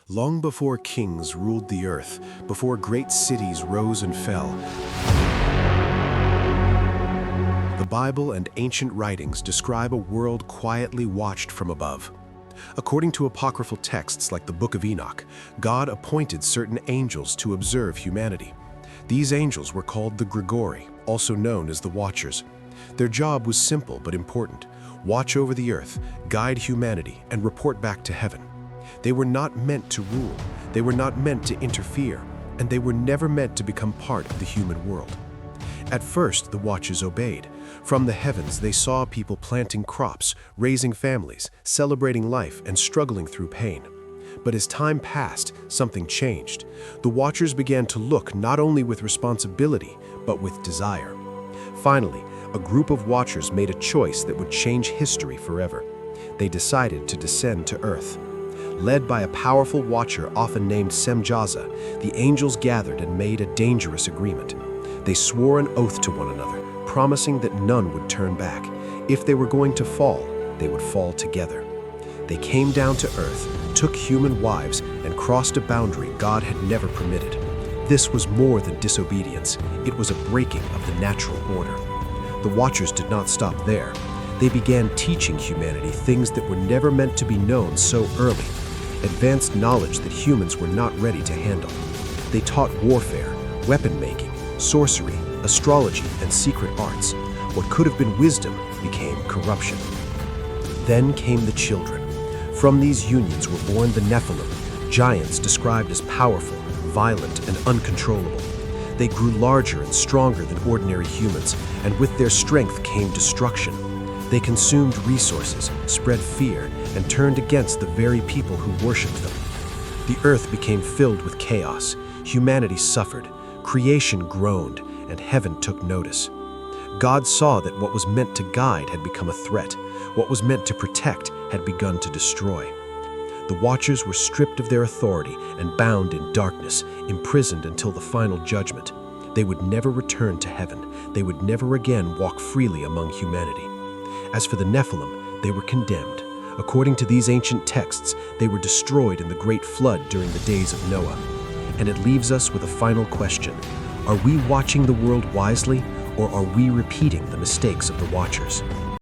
Long before kings ruled the earth, before great cities rose and fell, the Bible and ancient writings describe a world quietly watched from above. According to apocryphal texts like the Book of Enoch, God appointed certain angels to observe humanity. These angels were called the Grigori, also known as the Watchers. Their job was simple but important: watch over the earth, guide humanity, and report back to heaven. They were not meant to rule, they were not meant to interfere, and they were never meant to become part of the human world. At first, the Watchers obeyed. From the heavens, they saw people planting crops, raising families, celebrating life, and struggling through pain. But as time passed, something changed. The Watchers began to look not only with responsibility, but with desire. Finally, a group of Watchers made a choice that would change history forever. They decided to descend to earth. Led by a powerful watcher often named Semjaza, the angels gathered and made a dangerous agreement. They swore an oath to one another, promising that none would turn back. If they were going to fall, they would fall together. They came down to earth, took human wives, and crossed a boundary God had never permitted. This was more than disobedience. It was a breaking of the natural order. The Watchers did not stop there. They began teaching humanity things that were never meant to be known so early, advanced knowledge that humans were not ready to handle. They taught warfare, weapon making, sorcery, astrology, and secret arts. What could have been wisdom became corruption. Then came the children. From these unions were born the Nephilim, giants described as powerful, violent, and uncontrollable. They grew larger and stronger than ordinary humans, and with their strength came destruction. They consumed resources, spread fear, and turned against the very people who worshipped them. The earth became filled with chaos. Humanity suffered. Creation groaned, and heaven took notice. God saw that what was meant to guide had become a threat. What was meant to protect had begun to destroy. The Watchers were stripped of their authority and bound in darkness, imprisoned until the final judgment. They would never return to heaven. They would never again walk freely among humanity. As for the Nephilim, they were condemned. According to these ancient texts, they were destroyed in the great flood during the days of Noah. And it leaves us with a final question. Are we watching the world wisely, or are we repeating the mistakes of the Watchers?